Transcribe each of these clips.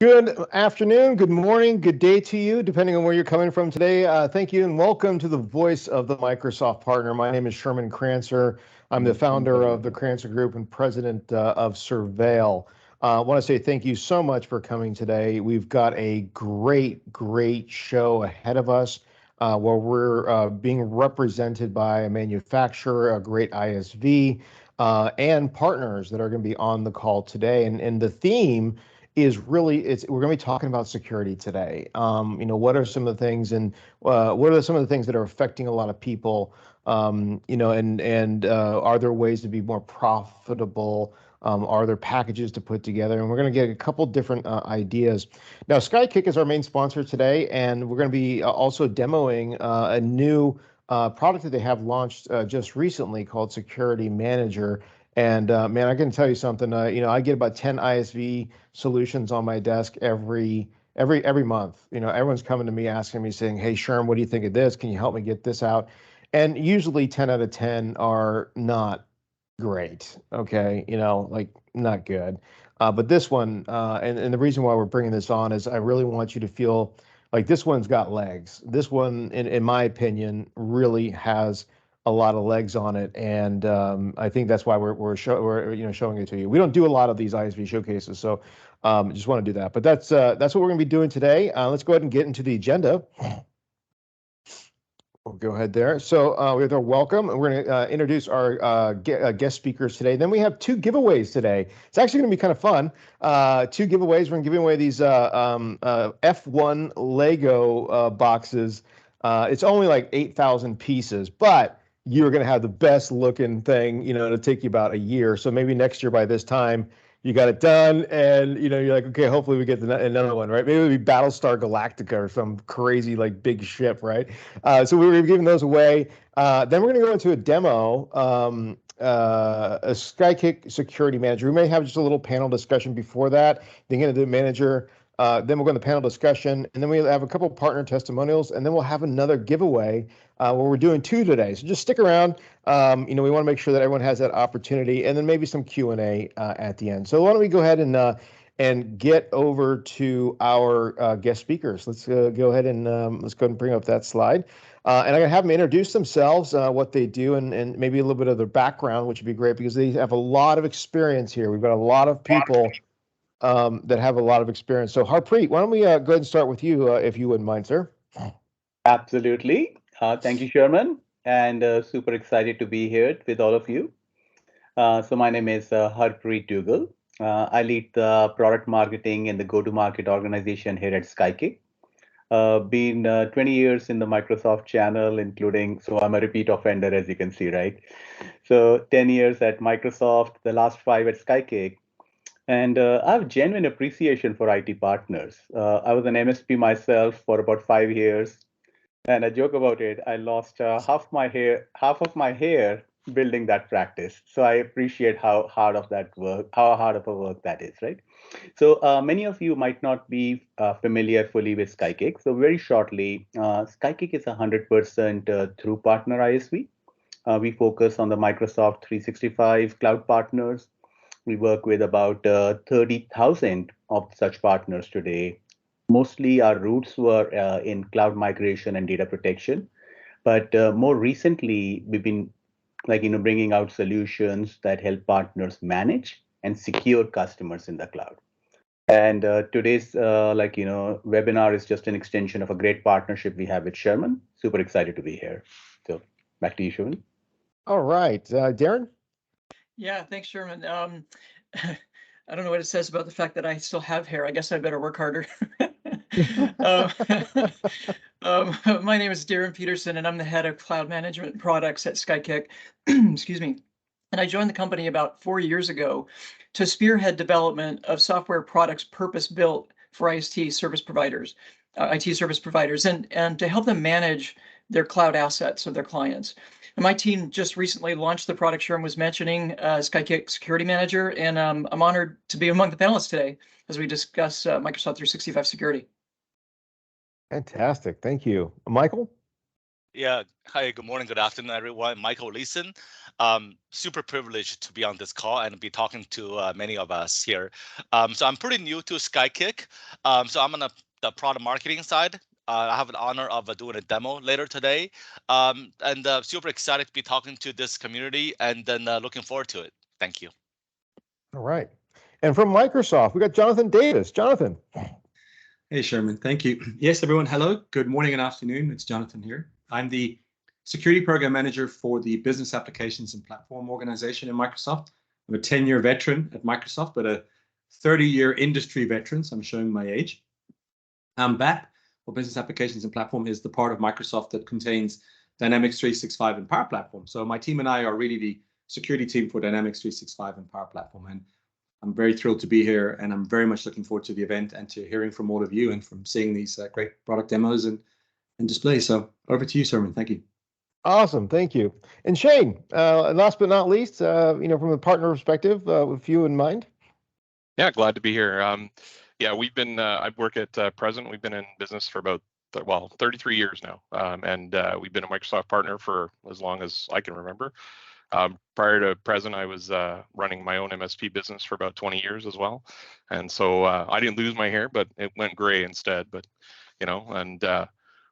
Good afternoon, good morning, good day to you, depending on where you're coming from today. Thank you and welcome to the Voice of the Microsoft Partner. My name is Sherman Crancer. I'm the founder of the Crancer Group and president of Surveil. I want to say thank you so much for coming today. We've got a great show ahead of us where we're being represented by a manufacturer, a great ISV, and partners that are going to be on the call today. And the theme is really we're going to be talking about security today. What are some of the things and what are some of the things that are affecting a lot of people? And are there ways to be more profitable? Are there packages to put together? And we're going to get a couple different ideas. Now, SkyKick is our main sponsor today, and we're going to be also demoing a new product that they have launched just recently called Security Manager. And man, I can tell you something. I get about 10 ISV solutions on my desk every month. Everyone's coming to me asking me, saying, "Hey, Sherm, what do you think of this? Can you help me get this out?" And usually 10 out of 10 are not great. Okay, like not good. But this one, and the reason why we're bringing this on is I really want you to feel like this one's got legs. This one, in my opinion, really has a lot of legs on it, and I think that's why we're showing it to you. We don't do a lot of these ISV showcases, so just want to do that. But that's what we're going to be doing today. Let's go ahead and get into the agenda. We'll go ahead there. So we have our welcome, and we're going to introduce our guest speakers today. Then we have two giveaways today. It's actually going to be kind of fun. Two giveaways. We're going to give away these F1 Lego boxes. It's only like 8,000 pieces, but you're going to have the best looking thing. It'll take you about a year. So maybe next year by this time, you got it done, and you're like, okay, hopefully we get another one, right? Maybe it'll be Battlestar Galactica or some crazy like big ship, right? So we were giving those away. Then we're going to go into a demo, a SkyKick Security Manager. We may have just a little panel discussion before that. Then get into the manager. Then we'll go into panel discussion, and then we have a couple partner testimonials, and then we'll have another giveaway where we're doing two today. So just stick around. We want to make sure that everyone has that opportunity, and then maybe some Q&A at the end. So why don't we go ahead and get over to our guest speakers. Let's go ahead and bring up that slide. And I'm going to have them introduce themselves, what they do, and maybe a little bit of their background, which would be great because they have a lot of experience here. We've got a lot of people that have a lot of experience. So Harpreet, why don't we go ahead and start with you, if you wouldn't mind, sir? Absolutely. Thank you, Sherman, and super excited to be here with all of you. So my name is Harpreet Dougal. I lead the product marketing and the go-to-market organization here at SkyKick. Been 20 years in the Microsoft channel, so I'm a repeat offender, as you can see, right? So 10 years at Microsoft, the last 5 at SkyKick. And I have genuine appreciation for IT partners. I was an MSP myself for about 5 years. And I joke about it. I lost half of my hair building that practice. So I appreciate how hard of a work that is, right? So many of you might not be familiar fully with SkyKick. So very shortly, SkyKick is 100% through partner ISV. We focus on the Microsoft 365 cloud partners. We work with about 30,000 of such partners today. Mostly our roots were in cloud migration and data protection, but more recently we've been bringing out solutions that help partners manage and secure customers in the cloud. And today's webinar is just an extension of a great partnership we have with Sherman. Super excited to be here. So back to you, Sherman. All right, Darren. Yeah, thanks, Sherman. I don't know what it says about the fact that I still have hair. I guess I better work harder. My name is Darren Peterson, and I'm the head of cloud management products at SkyKick. Excuse me. And I joined the company about 4 years ago to spearhead development of software products purpose-built for IT service providers, and to help them manage their cloud assets of their clients. And my team just recently launched the product Sherman was mentioning, SkyKick Security Manager, and I'm honored to be among the panelists today as we discuss Microsoft 365 security. Fantastic, thank you. Michael? Yeah. Hi, good morning, good afternoon, everyone. Michael Leeson. Super privileged to be on this call and be talking to many of us here. So I'm pretty new to SkyKick. So I'm on the product marketing side. I have the honor of doing a demo later today. And super excited to be talking to this community and then looking forward to it. Thank you. All right. And from Microsoft, we got Jonathan Davis. Jonathan. Hey, Sherman. Thank you. Yes, everyone. Hello. Good morning and afternoon. It's Jonathan here. I'm the Security Program Manager for the Business Applications and Platform Organization in Microsoft. I'm a 10-year veteran at Microsoft, but a 30-year industry veteran, so I'm showing my age. BAP, or Business Applications and Platform, is the part of Microsoft that contains Dynamics 365 and Power Platform. So my team and I are really the security team for Dynamics 365 and Power Platform. And I'm very thrilled to be here, and I'm very much looking forward to the event and to hearing from all of you and from seeing these great product demos and displays. So over to you, Sherman. Thank you. Awesome, thank you. And Shane, last but not least, from a partner perspective, with you in mind. Yeah, glad to be here. Yeah, we've been. I work at Present. We've been in business for about 33 years now, and we've been a Microsoft partner for as long as I can remember. Prior to Present, I was running my own MSP business for about 20 years as well. And so I didn't lose my hair, but it went gray instead. But, and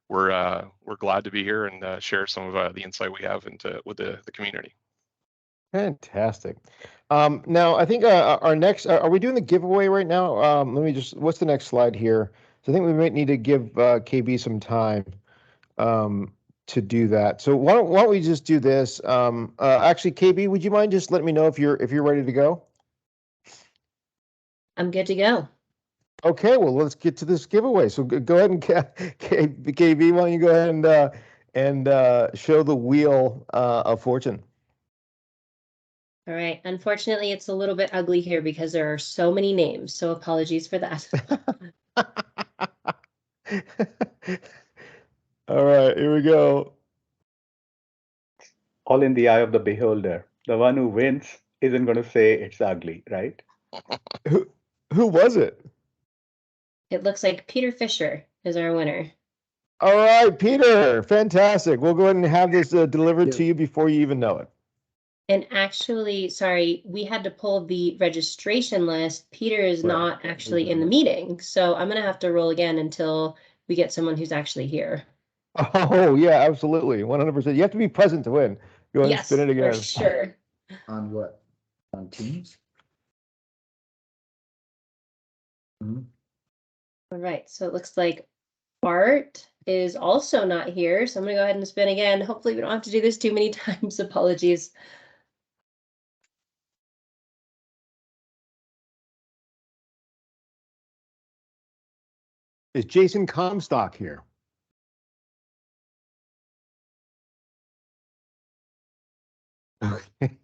we're glad to be here and share some of the insight we have with the community. Fantastic. Now, I think our next, are we doing the giveaway right now? What's the next slide here? So I think we might need to give KB some time. To do that. So why don't we just do this? Actually, KB, would you mind just letting me know if you're ready to go? I'm good to go. Okay, well, let's get to this giveaway. So go ahead and KB, why don't you go ahead and show the wheel of fortune? All right. Unfortunately, it's a little bit ugly here because there are so many names. So apologies for that. All right, here we go. All in the eye of the beholder. The one who wins isn't going to say it's ugly, right? Who was it? It looks like Peter Fisher is our winner. All right, Peter, fantastic. We'll go ahead and have this delivered to you before you even know it. And actually, sorry, we had to pull the registration list. Peter is not actually in the meeting. So I'm going to have to roll again until we get someone who's actually here. Oh, yeah, absolutely. 100%. You have to be present to win. Go ahead and spin it again. For sure. On what? On Teams? All right. So it looks like Bart is also not here. So I'm going to go ahead and spin again. Hopefully we don't have to do this too many times. Apologies. Is Jason Comstock here? Okay.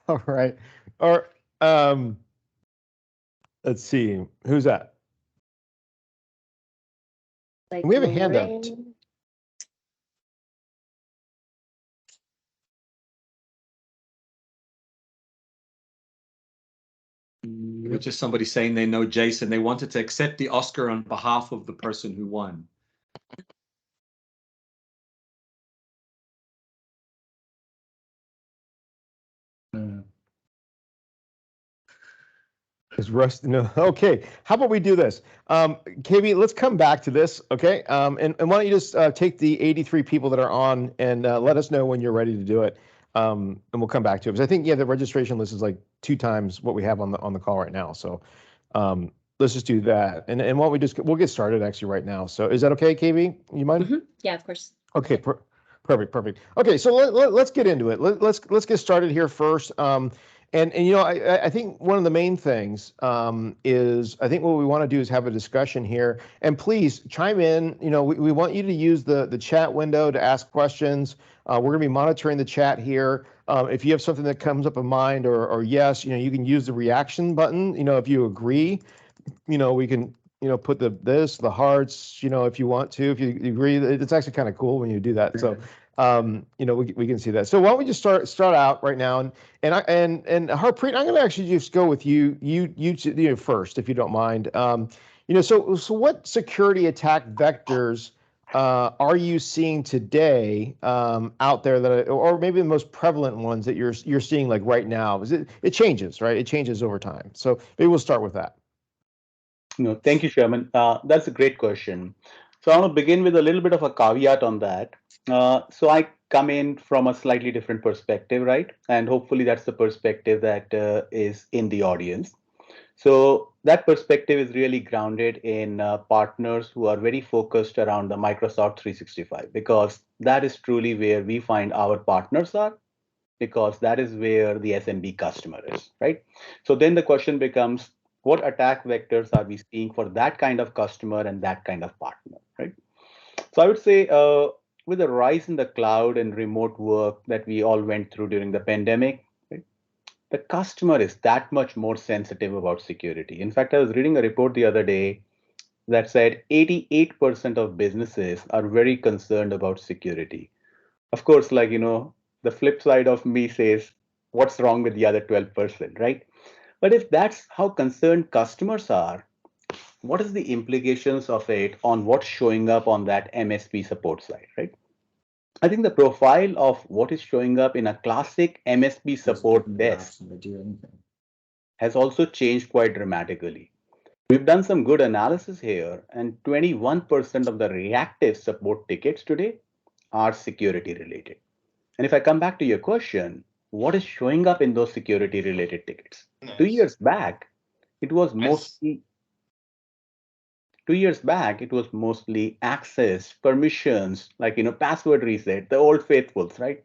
All right. Or let's see. Who's that? Like we have a handout. It's just somebody saying they know Jason. They wanted to accept the Oscar on behalf of the person who won. Is Rust no? Okay. How about we do this? KB, let's come back to this. Okay. And why don't you just take the 83 people that are on and let us know when you're ready to do it. And we'll come back to it because I think the registration list is like 2 times what we have on the call right now. So let's just do that. And why don't we'll get started actually right now. So is that okay, KB? You mind? Mm-hmm. Yeah, of course. Okay. Perfect. Okay. So let's get into it. Let's get started here first. And I think one of the main things is I think what we want to do is have a discussion here. And please chime in. We want you to use the chat window to ask questions. We're going to be monitoring the chat here. If you have something that comes up in mind or yes, you can use the reaction button. If you agree, we can put the hearts. If you want to, if you agree, it's actually kind of cool when you do that. So. We can see that. So why don't we just start out right now, and Harpreet, I'm going to actually just go with you first, if you don't mind. So what security attack vectors are you seeing today out there that, or maybe the most prevalent ones that you're seeing like right now? Is it changes, right? It changes over time. So maybe we'll start with that. No, thank you, Sherman. That's a great question. So I want to begin with a little bit of a caveat on that. So I come in from a slightly different perspective, right? And hopefully that's the perspective that is in the audience. So that perspective is really grounded in partners who are very focused around the Microsoft 365, because that is truly where we find our partners are, because that is where the SMB customer is, right? So then the question becomes, what attack vectors are we seeing for that kind of customer and that kind of partner, right? So I would say with the rise in the cloud and remote work that we all went through during the pandemic, right, the customer is that much more sensitive about security. In fact, I was reading a report the other day that said 88% of businesses are very concerned about security. Of course, like, the flip side of me says, what's wrong with the other 12%, right? But if that's how concerned customers are, what is the implications of it on what's showing up on that MSP support side, right? I think the profile of what is showing up in a classic MSP support desk has also changed quite dramatically. We've done some good analysis here, and 21% of the reactive support tickets today are security related. And if I come back to your question, what is showing up in those security related tickets? Nice. 2 years back, it was mostly 2 years back, it was mostly access, permissions, like, password reset, the old faithfuls, right?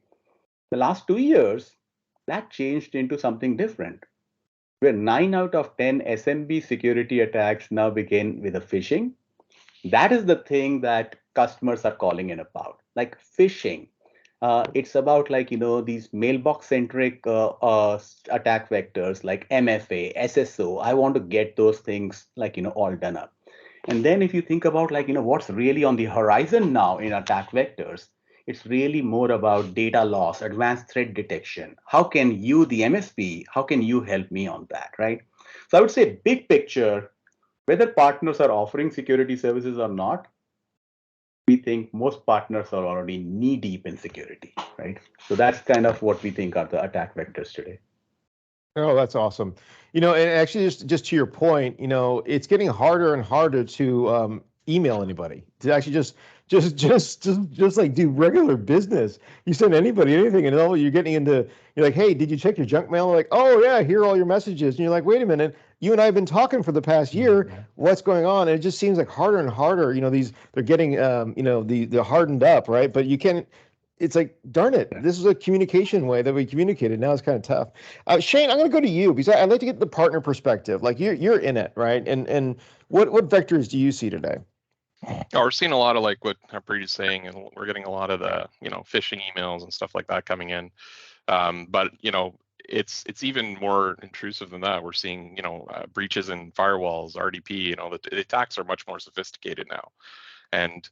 The last 2 years, that changed into something different, where 9 out of 10 SMB security attacks now begin with a phishing. That is the thing that customers are calling in about, like phishing. It's about, like, these mailbox centric attack vectors like MFA, SSO. I want to get those things, like, all done up. And then if you think about, like, what's really on the horizon now in attack vectors, it's really more about data loss, advanced threat detection. How can you, the MSP, how can you help me on that, right? So I would say big picture, whether partners are offering security services or not, we think most partners are already knee deep in security, right? So that's kind of what we think are the attack vectors today. Oh, that's awesome. And actually, just to your point, it's getting harder and harder to email anybody, to actually just like do regular business. You send anybody anything, and you're getting into, you're like, hey, did you check your junk mail? Like, oh yeah, here are all your messages. And you're like, wait a minute, you and I have been talking for the past year. What's going on? And it just seems like harder and harder. They're getting the hardened up, right? But you can't. It's like, darn it, this is a communication way that we communicated. Now it's kind of tough. Shane, I'm going to go to you because I'd like to get the partner perspective. Like you're in it, right? And what vectors do you see today? Yeah, we're seeing a lot of like what Harpreet is saying, and we're getting a lot of the phishing emails and stuff like that coming in. But it's even more intrusive than that. We're seeing breaches in firewalls, RDP. The attacks are much more sophisticated now, and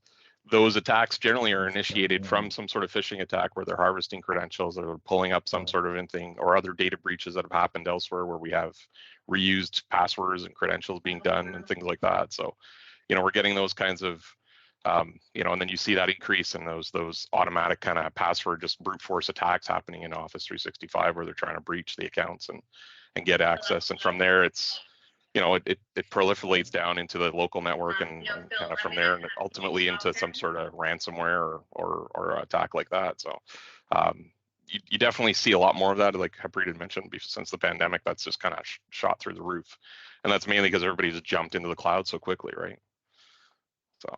those attacks generally are initiated from some sort of phishing attack where they're harvesting credentials or pulling up some sort of thing, or other data breaches that have happened elsewhere where we have reused passwords and credentials being done and things like that. So, we're getting those kinds of, and then you see that increase in those automatic kind of password, just brute force attacks happening in Office 365 where they're trying to breach the accounts and get access. And from there, it's, it proliferates down into the local network and kind of from there and ultimately into some sort of ransomware or attack like that. So you definitely see a lot more of that, like Harpreet had mentioned, since the pandemic. That's just kind of shot through the roof, and that's mainly because everybody's jumped into the cloud so quickly, right? So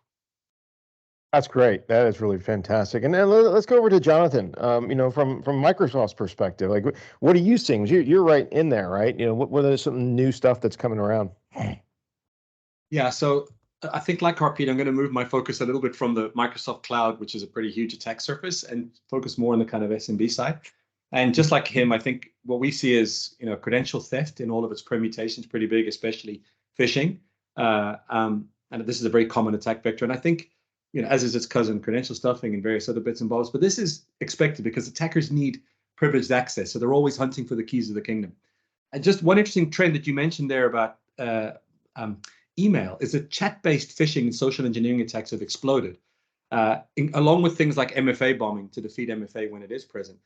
that's great. That is really fantastic. And then let's go over to Jonathan. From Microsoft's perspective, like what are you seeing? You're right in there, right? What are some new stuff that's coming around? Yeah, so I think like Harpreet, I'm going to move my focus a little bit from the Microsoft Cloud, which is a pretty huge attack surface, and focus more on the kind of SMB side. And just like him, I think what we see is credential theft in all of its permutations pretty big, especially phishing. And this is a very common attack vector. And I think as is its cousin, credential stuffing and various other bits and bobs. But this is expected because attackers need privileged access. So they're always hunting for the keys of the kingdom. And just one interesting trend that you mentioned there about email is that chat-based phishing and social engineering attacks have exploded. along with things like MFA bombing to defeat MFA when it is present.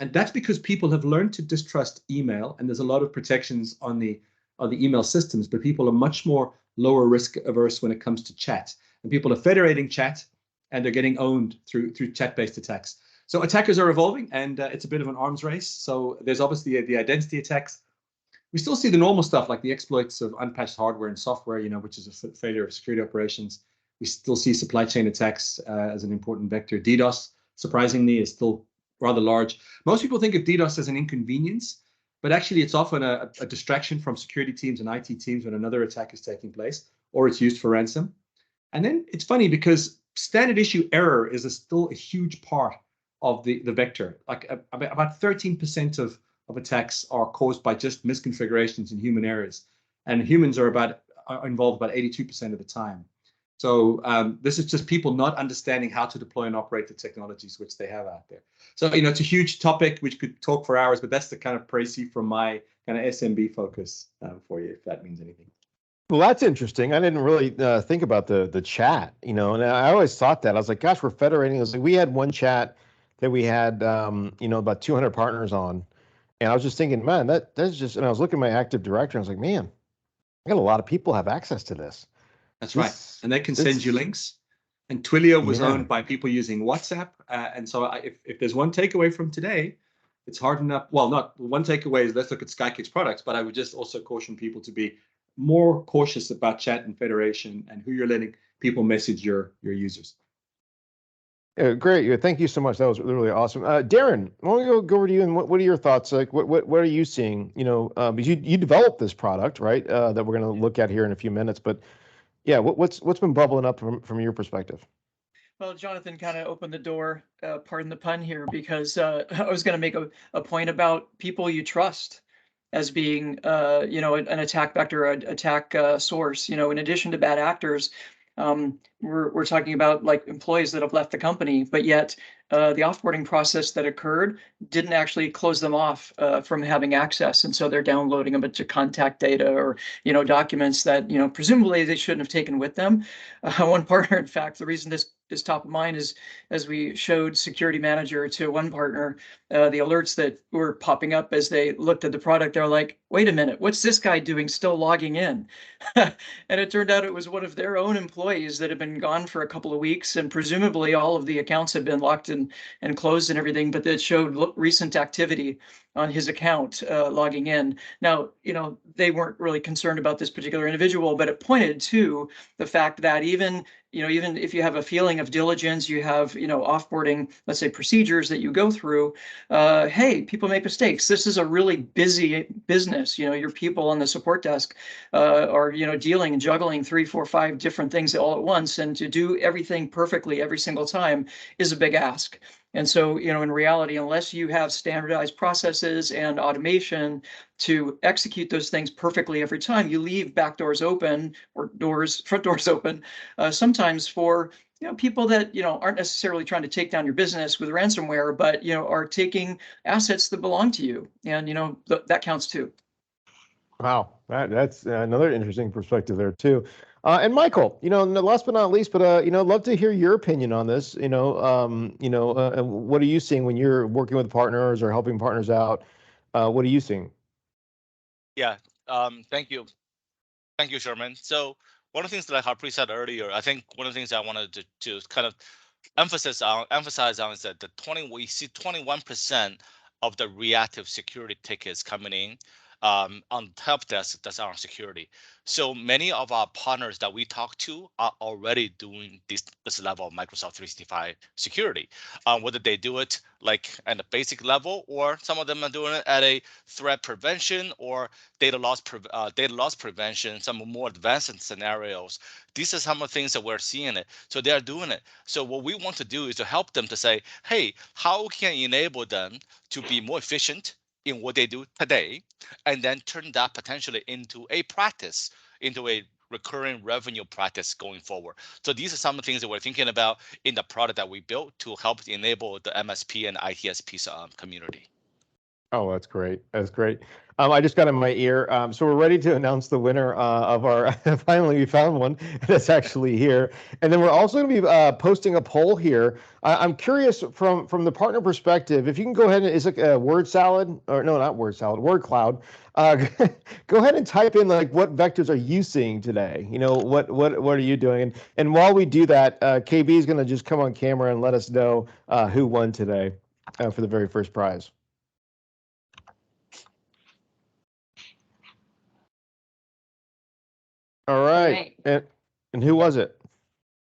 And that's because people have learned to distrust email, and there's a lot of protections on the email systems, but people are much more lower risk averse when it comes to chat. And people are federating chat, and they're getting owned through chat-based attacks. So attackers are evolving, and it's a bit of an arms race. So there's obviously the identity attacks. We still see the normal stuff like the exploits of unpatched hardware and software, which is a failure of security operations. We still see supply chain attacks as an important vector. DDoS, surprisingly, is still rather large. Most people think of DDoS as an inconvenience, but actually it's often a distraction from security teams and IT teams when another attack is taking place, or it's used for ransom. And then it's funny because standard issue error is still a huge part of the vector. Like about 13% of attacks are caused by just misconfigurations in human errors, and humans are involved about 82% of the time. So this is just people not understanding how to deploy and operate the technologies which they have out there. So it's a huge topic which could talk for hours, but that's the kind of précis from my kind of SMB focus for you, if that means anything. Well, that's interesting. I didn't really think about the chat, and I always thought that. I was like, gosh, we're federating. It was like we had one chat that we had, about 200 partners on. And I was just thinking, man, that's just, and I was looking at my Active Directory. I was like, man, I got a lot of people have access to this. That's right. And they can send you links. And Twilio was owned by people using WhatsApp. And so if there's one takeaway from today, it's hard enough. Well, not one takeaway is let's look at SkyKick's products, but I would just also caution people to be more cautious about chat and federation and who you're letting people message your users. Great. Thank you so much. That was really awesome. Darren, I want to go over to you, and what are your thoughts? Like, what are you seeing? Because you developed this product, right? That we're going to look at here in a few minutes. But yeah, what's been bubbling up from your perspective? Well, Jonathan kind of opened the door, pardon the pun here, because I was going to make a point about people you trust as being, an attack vector, an attack source. In addition to bad actors, we're talking about like employees that have left the company, but yet the offboarding process that occurred didn't actually close them off from having access, and so they're downloading a bunch of contact data or documents that presumably they shouldn't have taken with them. One partner, in fact, the reason this is top of mind is as we showed security manager to one partner, the alerts that were popping up as they looked at the product, they're like, wait a minute, what's this guy doing still logging in? And it turned out it was one of their own employees that had been gone for a couple of weeks, and presumably all of the accounts had been locked and closed and everything, but that showed recent activity on his account logging in. Now, they weren't really concerned about this particular individual, but it pointed to the fact that even if you have a feeling of diligence, you have, offboarding, let's say, procedures that you go through, hey, people make mistakes. This is a really busy business. Your people on the support desk are, dealing and juggling 3, 4, 5 different things all at once. And to do everything perfectly every single time is a big ask. And so, in reality, unless you have standardized processes and automation to execute those things perfectly every time, you leave back doors open or front doors open, sometimes for people that aren't necessarily trying to take down your business with ransomware, but are taking assets that belong to you, and that counts too. Wow, that's another interesting perspective there too. And Michael, last but not least, but love to hear your opinion on this. What are you seeing when you're working with partners or helping partners out? What are you seeing? Yeah, thank you, Sherman. So one of the things that Harpreet said earlier, I think one of the things I wanted to kind of emphasize on is that we see 21% of the reactive security tickets coming in on help desk that's on security. So many of our partners that we talk to are already doing this level of Microsoft 365 security. Whether they do it like at a basic level, or some of them are doing it at a threat prevention or data loss prevention, some more advanced scenarios. These are some of the things that we're seeing it. So they're doing it. So what we want to do is to help them to say, hey, how can you enable them to be more efficient in what they do today, and then turn that potentially into a practice, into a recurring revenue practice going forward. So these are some of the things that we're thinking about in the product that we built to help enable the MSP and ITSP community. Oh, that's great. That's great. I just got in my ear. So we're ready to announce the winner of our, finally we found one that's actually here. And then we're also going to be posting a poll here. I'm curious from the partner perspective, if you can go ahead and, is it a word salad or no, not word salad, word cloud. Go ahead and type in like, what vectors are you seeing today? You know, what are you doing? And while we do that, KB is going to just come on camera and let us know who won today for the very first prize. All right. And who was it?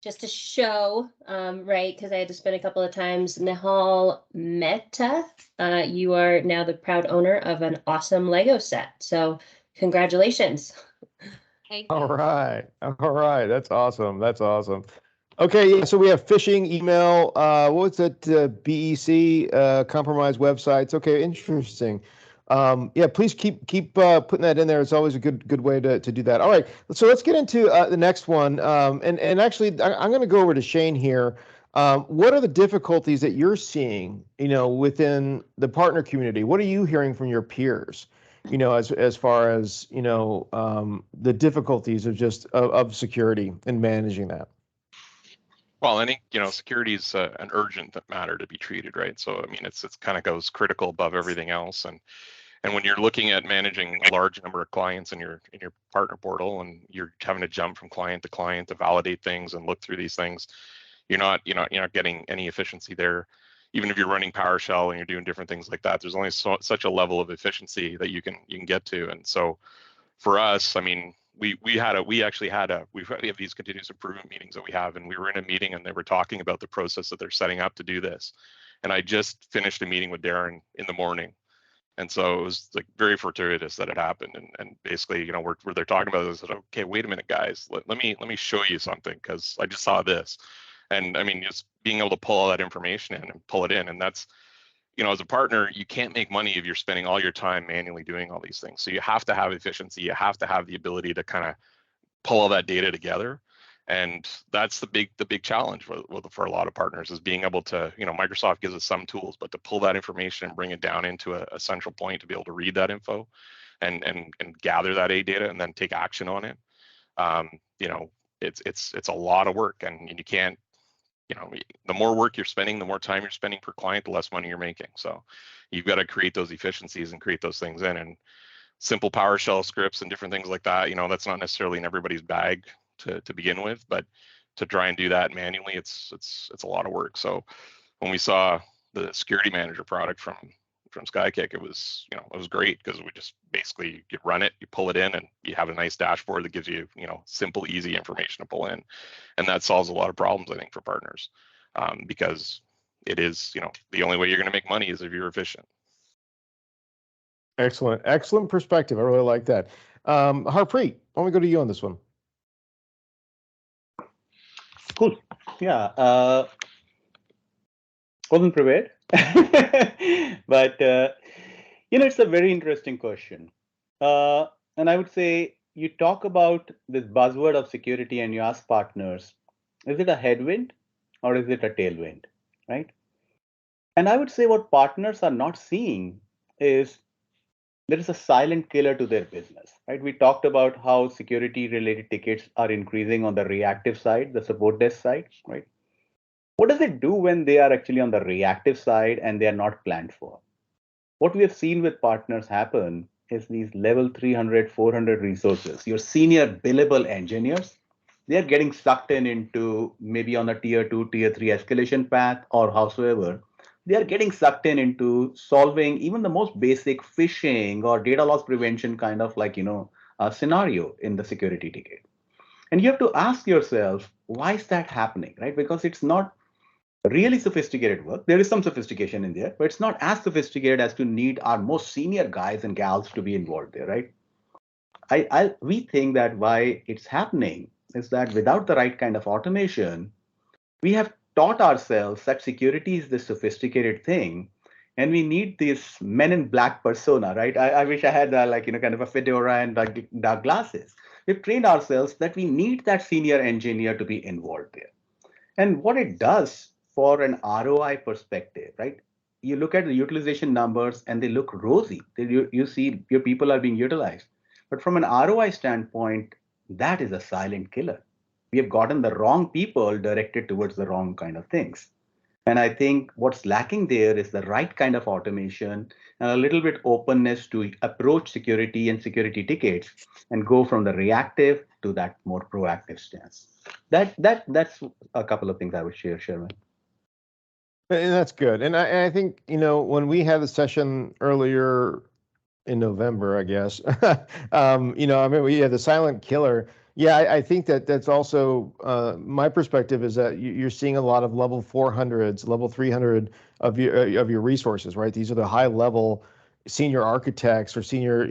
Just to show, right, because I had to spin a couple of times, Nihal Mehta, you are now the proud owner of an awesome Lego set. So congratulations. All right. That's awesome. That's awesome. Okay, yeah, so we have phishing, email, what's that, BEC, compromised websites. Okay, interesting. Yeah, please keep putting that in there. It's always a good way to do that. All right, so let's get into the next one. And actually, I'm going to go over to Shane here. What are the difficulties that you're seeing, you know, within the partner community? What are you hearing from your peers, you know, as far as, you know, the difficulties of just of security and managing that? Well, I think, you know, security is an urgent matter to be treated, right? So, I mean, it's kind of goes critical above everything else. And when you're looking at managing a large number of clients in your partner portal, and you're having to jump from client to validate things and look through these things, you're not getting any efficiency there. Even if you're running PowerShell and you're doing different things like that, there's only such a level of efficiency that you can get to. And so, for us, I mean, we have these continuous improvement meetings that we have, and we were in a meeting and they were talking about the process that they're setting up to do this. And I just finished a meeting with Darren in the morning. And so it was like very fortuitous that it happened. And basically, you know, where they're talking about this, I said, okay, wait a minute, guys, let me show you something, because I just saw this. And I mean, just being able to pull all that information in and pull it in. And that's, you know, as a partner, you can't make money if you're spending all your time manually doing all these things. So you have to have efficiency. You have to have the ability to kind of pull all that data together. And that's the big challenge for a lot of partners, is being able to, you know, Microsoft gives us some tools, but to pull that information and bring it down into a central point to be able to read that info and gather that data and then take action on it. You know, it's a lot of work, and you can't, you know, the more work you're spending, the more time you're spending per client, the less money you're making. So you've got to create those efficiencies and create those things in. And simple PowerShell scripts and different things like that, you know, that's not necessarily in everybody's bag to begin with, but to try and do that manually, it's a lot of work. So when we saw the security manager product from SkyKick, it was great, because we just basically, you run it, you pull it in, and you have a nice dashboard that gives you, you know, simple, easy information to pull in. And that solves a lot of problems, I think, for partners, because it is, you know, the only way you're going to make money is if you're efficient. Excellent perspective. I really like that. Harpreet, why don't we go to you on this one? Cool. Yeah. Wasn't prepared, but you know, it's a very interesting question. And I would say, you talk about this buzzword of security and you ask partners, is it a headwind or is it a tailwind, right? And I would say what partners are not seeing is there is a silent killer to their business, right? We talked about how security related tickets are increasing on the reactive side, the support desk side, right? What does it do when they are actually on the reactive side and they are not planned for? What we have seen with partners happen is these level 300, 400 resources, your senior billable engineers, they are getting sucked into maybe on a tier 2, tier 3 escalation path, or howsoever. They are getting sucked into solving even the most basic phishing or data loss prevention kind of, like, you know, a scenario in the security ticket. And you have to ask yourself, why is that happening, right? Because it's not really sophisticated work. There is some sophistication in there, but it's not as sophisticated as to need our most senior guys and gals to be involved there, right? We think that why it's happening is that without the right kind of automation, we have taught ourselves that security is this sophisticated thing, and we need this men in black persona, right? I wish I had like, you know, kind of a fedora and dark glasses. We've trained ourselves that we need that senior engineer to be involved there. And what it does for an ROI perspective, right? you look at the utilization numbers and they look rosy. You see your people are being utilized. But from an ROI standpoint, that is a silent killer. We have gotten the wrong people directed towards the wrong kind of things. And I think what's lacking there is the right kind of automation and a little bit openness to approach security and security tickets and go from the reactive to that more proactive stance. That's a couple of things I would share, Sherman. And that's good. And I think, when we had the session earlier in November, I guess, we had the silent killer. Yeah, I think that's also my perspective is that you're seeing a lot of level 400s, level 300 of your resources, right? These are the high level senior architects or senior,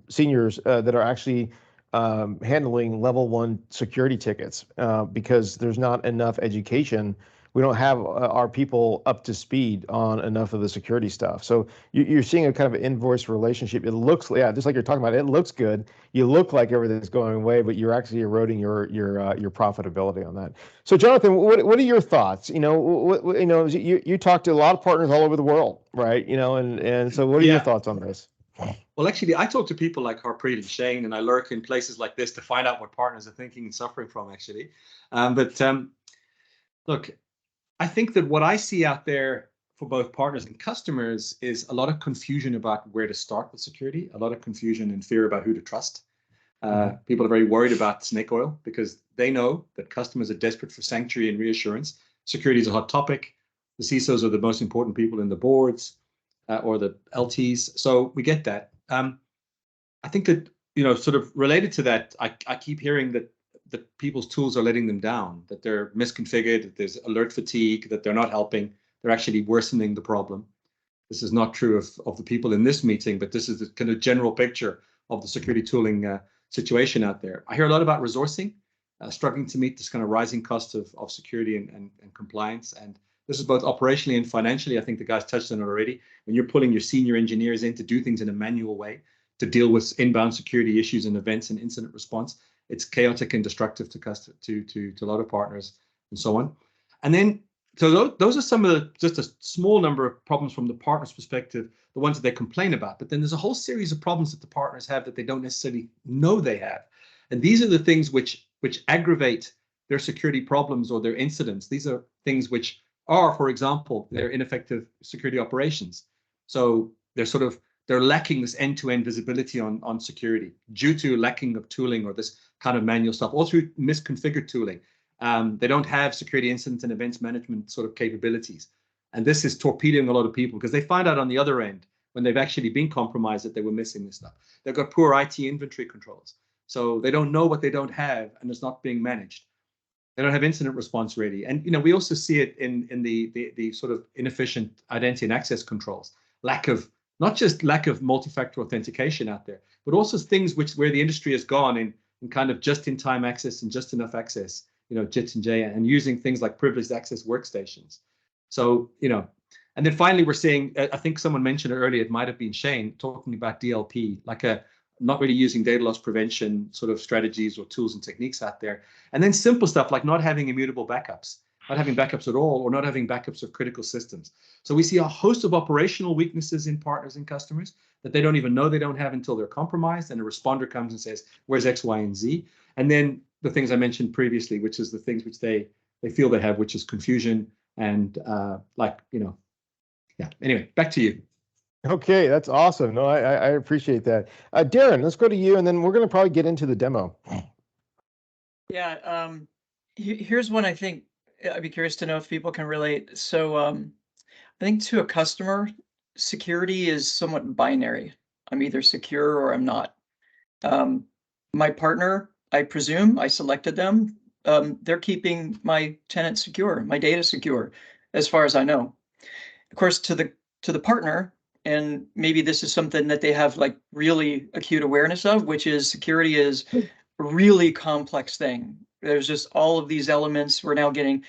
seniors that are actually handling level 1 security tickets because there's not enough education. We don't have our people up to speed on enough of the security stuff. So you're seeing a kind of inverse relationship. It looks, just like you're talking about, it looks good. You look like everything's going away, but you're actually eroding your profitability on that. So Jonathan, what are your thoughts? You talk to a lot of partners all over the world, right? And so what are your thoughts on this? Well, actually, I talk to people like Harpreet and Shane, and I lurk in places like this to find out what partners are thinking and suffering from, actually. Look, I think that what I see out there for both partners and customers is a lot of confusion about where to start with security, a lot of confusion and fear about who to trust. People are very worried about snake oil because they know that customers are desperate for sanctuary and reassurance. Security is a hot topic. The CISOs are the most important people in the boards or the LTs. So we get that. I think that, sort of related to that, I keep hearing that people's tools are letting them down, that they're misconfigured, that there's alert fatigue, that they're not helping, they're actually worsening the problem. This is not true of the people in this meeting, but this is the kind of general picture of the security tooling situation out there. I hear a lot about resourcing, struggling to meet this kind of rising cost of security and compliance. And this is both operationally and financially. I think the guys touched on it already. When you're pulling your senior engineers in to do things in a manual way, to deal with inbound security issues and events and incident response, it's chaotic and destructive to a lot of partners and so on. And then, so those are some of just a small number of problems from the partner's perspective, the ones that they complain about. But then there's a whole series of problems that the partners have that they don't necessarily know they have. And these are the things which aggravate their security problems or their incidents. These are things which are, for example, their ineffective security operations. So they're lacking this end-to-end visibility on security due to lacking of tooling or this kind of manual stuff, or through misconfigured tooling. They don't have security incident and events management sort of capabilities. And this is torpedoing a lot of people because they find out on the other end when they've actually been compromised that they were missing this stuff. They've got poor IT inventory controls. So they don't know what they don't have and it's not being managed. They don't have incident response ready. And we also see it in the sort of inefficient identity and access controls. Not just lack of multi-factor authentication out there, but also things where the industry has gone in kind of just-in-time access and just enough access, JIT and J, and using things like privileged access workstations. So, and then finally, we're seeing, I think someone mentioned it earlier, it might have been Shane, talking about DLP, like not really using data loss prevention sort of strategies or tools and techniques out there. And then simple stuff like not having immutable backups, not having backups at all, or not having backups of critical systems. So we see a host of operational weaknesses in partners and customers that they don't even know they don't have until they're compromised, and a responder comes and says, where's X, Y, and Z? And then the things I mentioned previously, which is the things which they feel they have, which is confusion and Anyway, back to you. Okay, that's awesome. No, I appreciate that. Darren, let's go to you, and then we're going to probably get into the demo. Yeah, here's one I think I'd be curious to know if people can relate. So I think to a customer, security is somewhat binary. I'm either secure or I'm not. My partner, I presume, I selected them. They're keeping my tenant secure, my data secure, as far as I know. Of course, to the partner, and maybe this is something that they have like really acute awareness of, which is security is a really complex thing. There's just all of these elements. We're now getting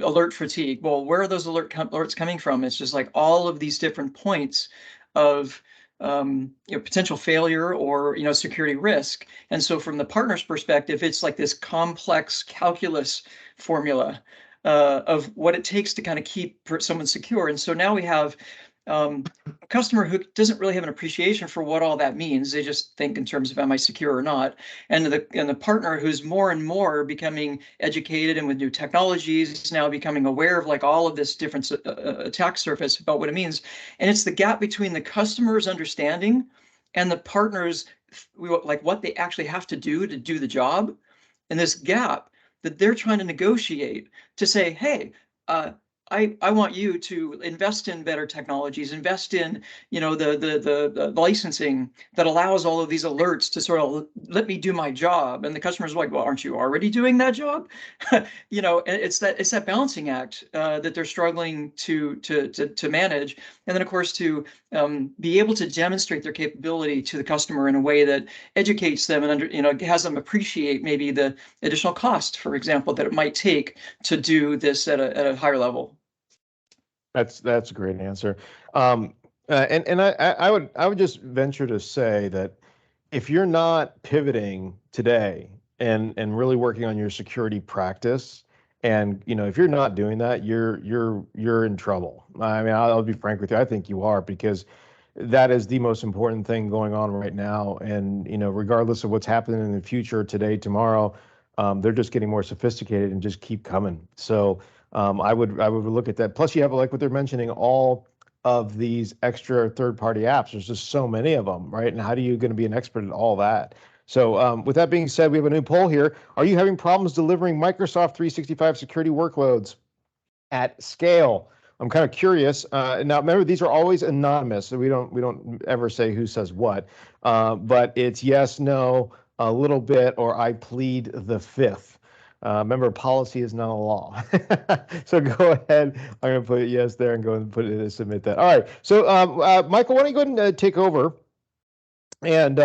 alert fatigue. Well, where are those alerts coming from? It's just like all of these different points of potential failure or security risk. And so from the partner's perspective, it's like this complex calculus formula of what it takes to kind of keep someone secure. And so now we have a customer who doesn't really have an appreciation for what all that means. They just think in terms of, am I secure or not? And the partner who's more and more becoming educated and with new technologies, now becoming aware of like all of this different attack surface about what it means. And it's the gap between the customer's understanding and the partner's like what they actually have to do the job. And this gap that they're trying to negotiate to say, hey, I want you to invest in better technologies, invest in, you know, the licensing that allows all of these alerts to sort of let me do my job. And the customer's like, well, aren't you already doing that job? You know, and it's that balancing act that they're struggling to manage. And then of course to be able to demonstrate their capability to the customer in a way that educates them and has them appreciate maybe the additional cost, for example, that it might take to do this at a higher level. That's a great answer. And I would just venture to say that if you're not pivoting today and really working on your security practice, and if you're not doing that, you're in trouble. I mean, I'll be frank with you. I think you are, because that is the most important thing going on right now. And regardless of what's happening in the future, today, tomorrow, they're just getting more sophisticated and just keep coming. So I would look at that. Plus, you have, like what they're mentioning, all of these extra third-party apps. There's just so many of them, right? And how are you going to be an expert at all that? So with that being said, we have a new poll here. Are you having problems delivering Microsoft 365 security workloads at scale? I'm kind of curious. Now, remember, these are always anonymous, so we don't ever say who says what. But it's yes, no, a little bit, or I plead the fifth. Remember, policy is not a law. So go ahead. I'm going to put yes there and go and put it and submit that. All right. So Michael, why don't you go ahead and take over? And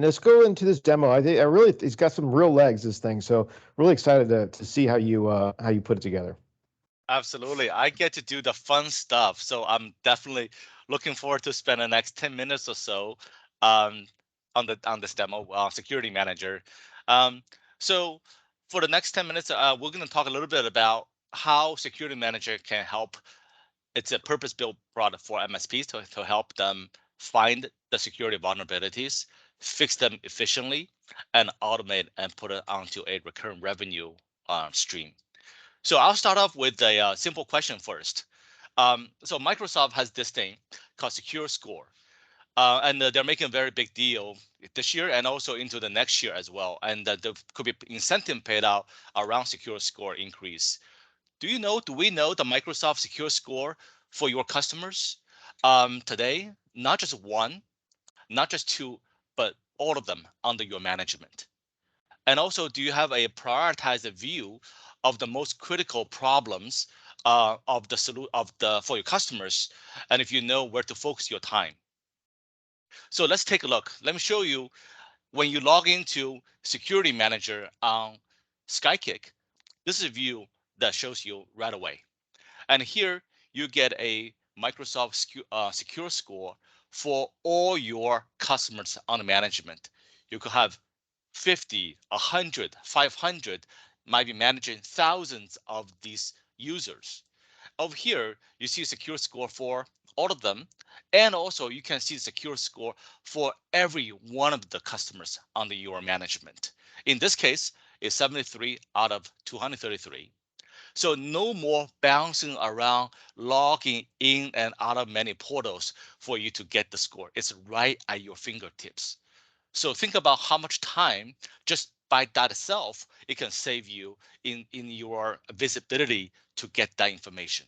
let's go into this demo. I think it's got some real legs, this thing. So really excited to see how you put it together. Absolutely. I get to do the fun stuff. So I'm definitely looking forward to spend the next 10 minutes or so on this demo, Security Manager. So for the next 10 minutes, we're going to talk a little bit about how Security Manager can help. It's a purpose-built product for MSPs to help them find the security vulnerabilities, fix them efficiently, and automate and put it onto a recurring revenue stream. So I'll start off with a simple question first. So Microsoft has this thing called Secure Score. And they're making a very big deal this year and also into the next year as well. And there could be incentive paid out around Secure Score increase. Do we know the Microsoft Secure Score for your customers today? Not just one, not just two, but all of them under your management. And also, do you have a prioritized view of the most critical problems for your customers, and if you know where to focus your time? So let's take a look. Let me show you when you log into Security Manager on SkyKick. This is a view that shows you right away. And here you get a Microsoft Secure Score for all your customers under management. You could have 50, 100, 500, might be managing thousands of these users. Over here, you see Secure Score for all of them. And also you can see Secure Score for every one of the customers under your management. In this case, it's 73 out of 233. So no more bouncing around, logging in and out of many portals for you to get the score. It's right at your fingertips. So think about how much time just by that itself, it can save you in your visibility to get that information.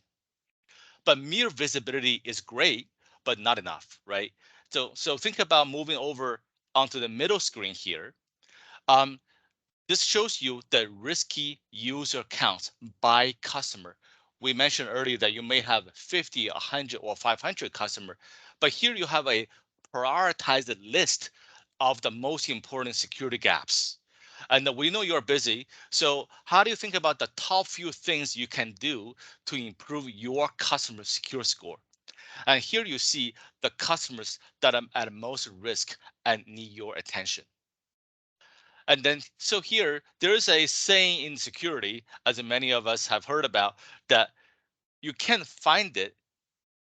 But mere visibility is great, but not enough, right? So think about moving over onto the middle screen here. This shows you the risky user counts by customer. We mentioned earlier that you may have 50, 100, or 500 customer, but here you have a prioritized list of the most important security gaps. And we know you're busy. So how do you think about the top few things you can do to improve your customer secure score? And here you see the customers that are at most risk and need your attention. And then, so here, there is a saying in security, as many of us have heard about, that you can't find it.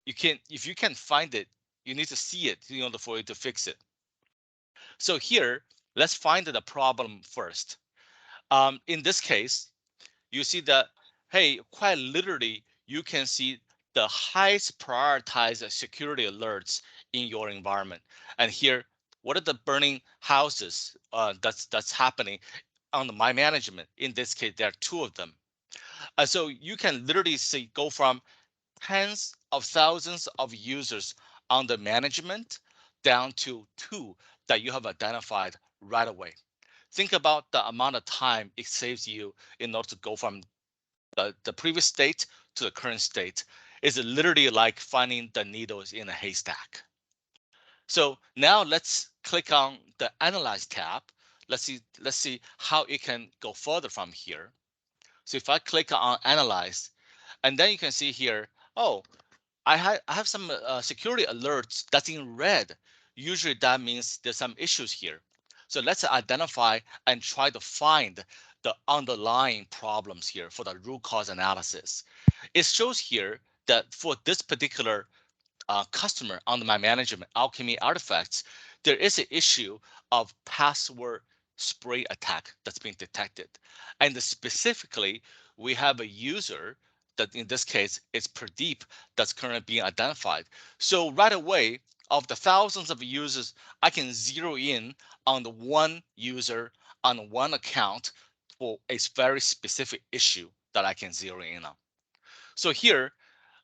If you can't find it, you need to see it in order for you to fix it. So here, let's find the problem first. In this case, you see that, hey, quite literally, you can see the highest prioritized security alerts in your environment. And here, what are the burning houses that's happening on the my management? In this case, there are 2 of them. So you can literally see go from tens of thousands of users under management down to 2 that you have identified right away. Think about the amount of time it saves you in order to go from the previous state to the current state. Is literally like finding the needles in a haystack. So now let's click on the Analyze tab. Let's see how it can go further from here. So if I click on Analyze, and then you can see here, oh, I have some security alerts that's in red. Usually that means there's some issues here. So let's identify and try to find the underlying problems here for the root cause analysis. It shows here that for this particular customer under my management, Alchemy Artifacts, there is an issue of password spray attack that's being detected. And specifically, we have a user that in this case is Pradeep that's currently being identified. So right away, of the thousands of users, I can zero in on the one user on one account for a very specific issue that I can zero in on. So here,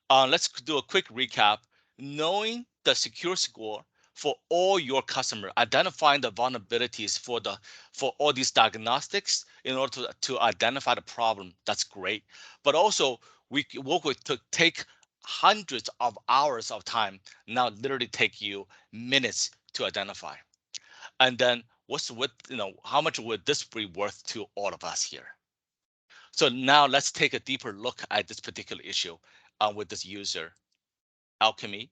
let's do a quick recap. Knowing the secure score for all your customer, identifying the vulnerabilities for all these diagnostics in order to identify the problem, that's great. But also we work with to take hundreds of hours of time, now literally take you minutes to identify. And then how much would this be worth to all of us here? So now let's take a deeper look at this particular issue with this user, Alchemy.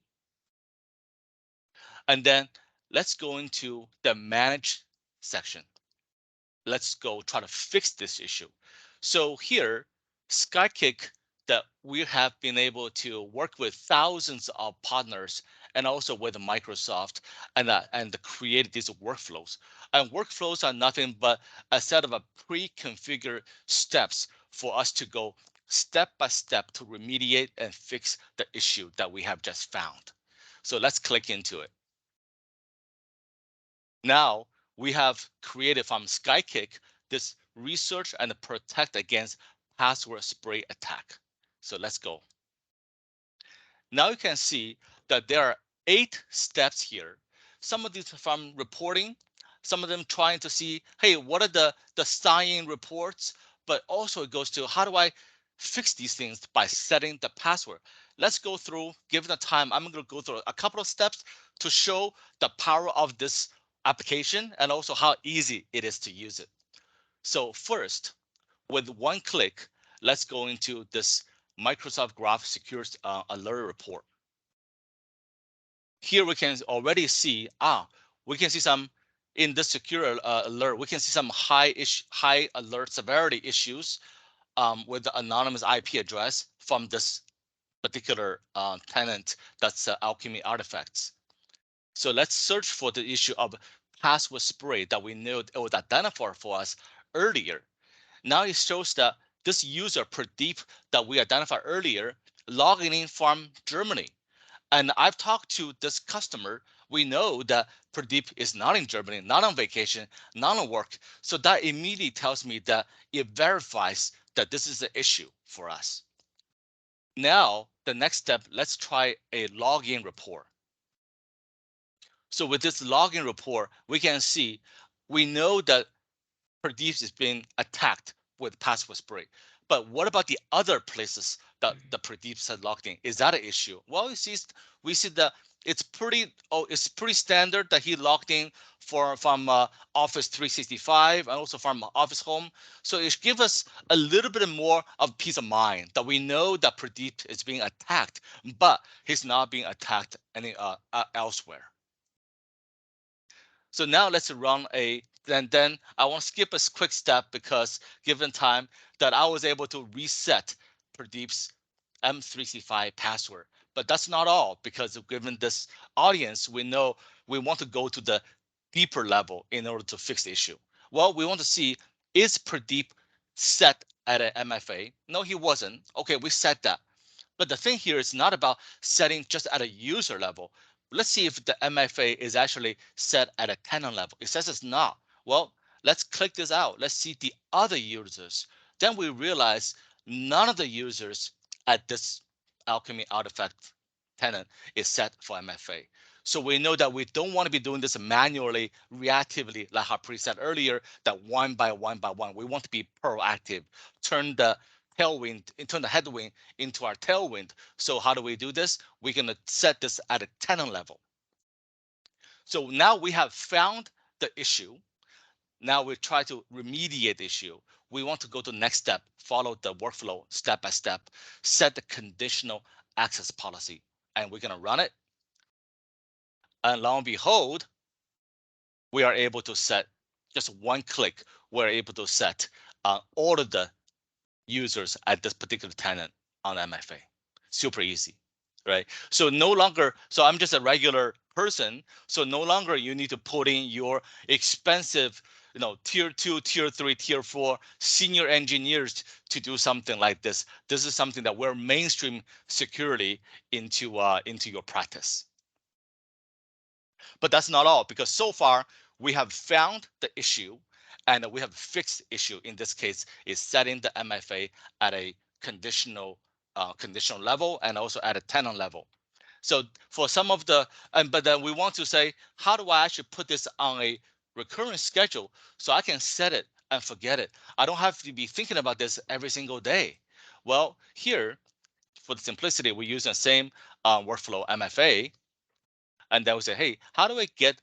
And then let's go into the manage section. Let's go try to fix this issue. So here, SkyKick, that we have been able to work with thousands of partners and also with Microsoft and create these workflows. And workflows are nothing but a set of pre-configured steps for us to go step by step to remediate and fix the issue that we have just found. So let's click into it. Now we have created from SkyKick this research and protect against password spray attack. So let's go. Now you can see that there are 8 steps here. Some of these from reporting, some of them trying to see, hey, what are the sign-in reports? But also it goes to how do I fix these things by setting the password. Let's go through, given the time, I'm going to go through a couple of steps to show the power of this application and also how easy it is to use it. So first, with one click, let's go into this Microsoft Graph Secure Alert Report. Here we can already see, we can see some in this secure alert, we can see some high alert severity issues with the anonymous IP address from this particular tenant that's Alchemy Artifacts. So let's search for the issue of password spray that we knew it was identified for us earlier. Now it shows that this user Pradeep that we identified earlier logging in from Germany. And I've talked to this customer. We know that Pradeep is not in Germany, not on vacation, not on work. So that immediately tells me that it verifies that this is an issue for us. Now, the next step, let's try a login report. So with this login report, we can see, we know that Pradeep is being attacked with password spray. But what about the other places that the Pradeep had logged in? Is that an issue? Well, we see that it's pretty standard that he logged in from Office 365 and also from Office Home. So it gives us a little bit more of peace of mind that we know that Pradeep is being attacked, but he's not being attacked elsewhere. So now let's run then I want to skip a quick step because given time that I was able to reset Pradeep's M365 password. But that's not all, because given this audience, we know we want to go to the deeper level in order to fix the issue. Well, we want to see, is Pradeep set at an MFA? No, he wasn't. Okay, we set that. But the thing here is not about setting just at a user level. Let's see if the MFA is actually set at a tenant level. It says it's not. Well, let's click this out. Let's see the other users. Then we realize none of the users at this Alchemy artifact tenant is set for MFA. So we know that we don't want to be doing this manually, reactively, like Harpreet said earlier, that one by one by one. We want to be proactive, turn the headwind into our tailwind. So how do we do this? We're going to set this at a tenant level. So now we have found the issue. Now we try to remediate the issue. We want to go to the next step, follow the workflow step by step, set the conditional access policy, and we're going to run it. And lo and behold, we are able to set just one click. We're able to set all of the users at this particular tenant on MFA. Super easy, right? So no longer, so I'm just a regular person. So no longer you need to put in your expensive, tier 2, tier 3, tier 4 senior engineers to do something like this. This is something that we're mainstream security into your practice. But that's not all, because so far we have found the issue and we have fixed the issue. In this case, is setting the MFA at a conditional level and also at a tenant level. So for some of the, but then we want to say, how do I actually put this on a recurring schedule so I can set it and forget it? I don't have to be thinking about this every single day. Well, here, for the simplicity, we use the same workflow MFA. And then we say, hey, how do I get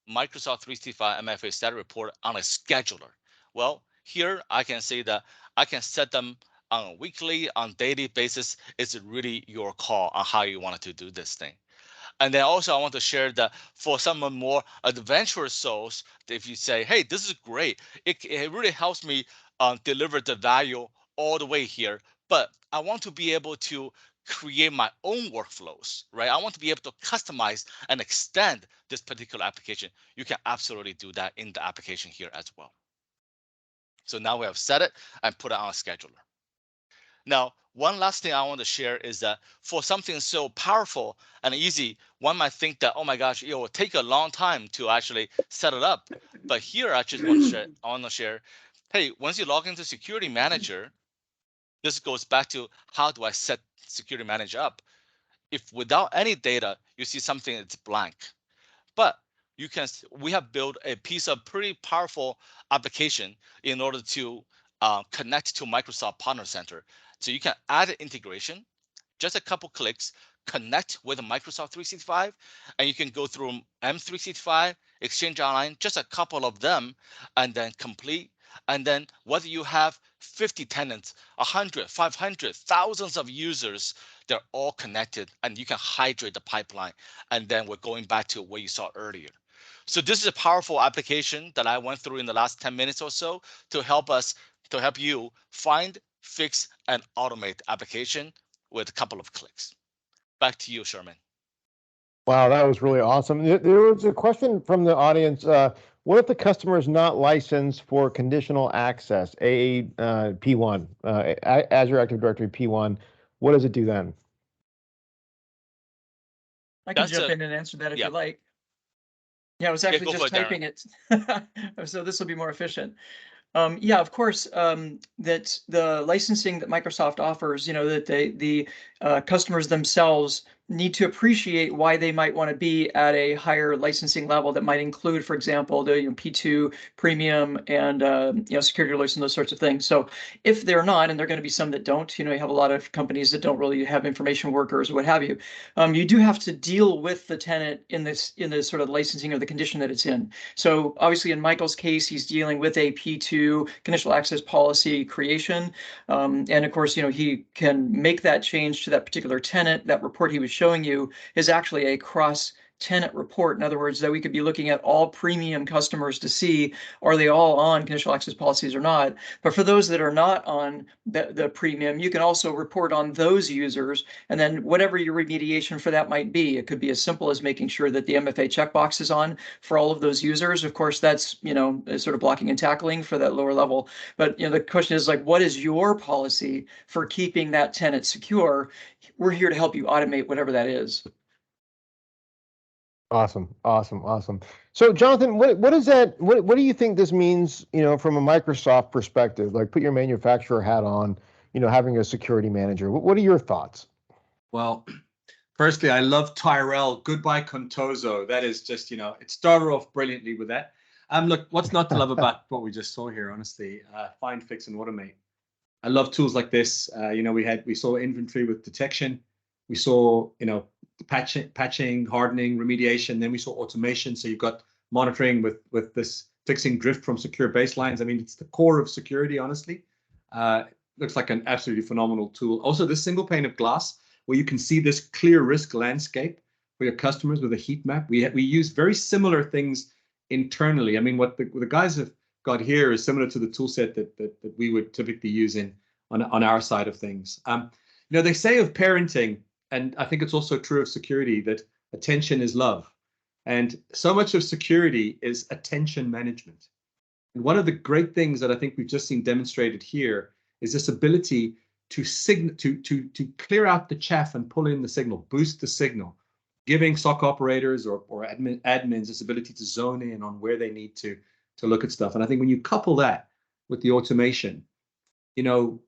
Microsoft 365 MFA status report on a scheduler? Well, here I can say that I can set them on a weekly, on daily basis. It's really your call on how you want to do this thing. And then also I want to share that for some more adventurous souls, if you say, hey, this is great, it really helps me deliver the value all the way here, but I want to be able to create my own workflows, right? I want to be able to customize and extend this particular application. You can absolutely do that in the application here as well. So now we have set it and put it on a scheduler. Now, one last thing I want to share is that for something so powerful and easy, one might think that, oh my gosh, it will take a long time to actually set it up. But here I just want to share, hey, once you log into Security Manager, this goes back to how do I set Security Manager up? If without any data, you see something that's blank. But we have built a piece of pretty powerful application in order to connect to Microsoft Partner Center. So you can add an integration, just a couple clicks, connect with Microsoft 365, and you can go through M365, Exchange Online, just a couple of them, and then complete. And then whether you have 50 tenants, 100, 500, thousands of users, they're all connected, and you can hydrate the pipeline. And then we're going back to what you saw earlier. So this is a powerful application that I went through in the last 10 minutes or so to help you find, fix, and automate application with a couple of clicks. Back to you, Sherman. Wow, that was really awesome. There was a question from the audience. What if the customer is not licensed for conditional access, P1, Azure Active Directory P1? What does it do then? I can jump in and answer that if you like. Yeah, I was actually just typing it. So this will be more efficient. Yeah, of course, that the licensing that Microsoft offers, that the customers themselves need to appreciate why they might want to be at a higher licensing level that might include, for example, the P2 premium and security alerts and those sorts of things. So if they're not, and there are going to be some that don't, you have a lot of companies that don't really have information workers or what have you. You do have to deal with the tenant in this sort of licensing or the condition that it's in. So obviously in Michael's case, he's dealing with a P2 conditional access policy creation. And of course, he can make that change to that particular tenant. That report he was showing you is actually a cross tenant report. In other words, that we could be looking at all premium customers to see, are they all on conditional access policies or not? But for those that are not on the premium, you can also report on those users, and then whatever your remediation for that might be. It could be as simple as making sure that the MFA checkbox is on for all of those users. Of course, that's, you know, sort of blocking and tackling for that lower level. But, you know, the question is like, what is your policy for keeping that tenant secure? We're here to help you automate whatever that is. Awesome, awesome, awesome. So, Jonathan, what is that? What do you think this means? You know, from a Microsoft perspective, like put your manufacturer hat on. You know, having a security manager. What are your thoughts? Well, firstly, I love Tyrell. Goodbye, Contoso. That is just, you know, it started off brilliantly with that. Look, what's not to love about what we just saw here? Honestly, find, fix, and automate. I love tools like this. You know, we saw inventory with detection. We saw, you know, patching, hardening, remediation. Then we saw automation. So you've got monitoring with this fixing drift from secure baselines. I mean, it's the core of security, honestly. Looks like an absolutely phenomenal tool. Also, this single pane of glass where you can see this clear risk landscape for your customers with a heat map. We use very similar things internally. I mean, what the guys have got here is similar to the tool set that we would typically use on our side of things. You know, they say of parenting, and I think it's also true of security, that attention is love. And so much of security is attention management. And one of the great things that I think we've just seen demonstrated here is this ability to clear out the chaff and pull in the signal, boost the signal, giving SOC operators or admins this ability to zone in on where they need to look at stuff. And I think when you couple that with the automation, you know,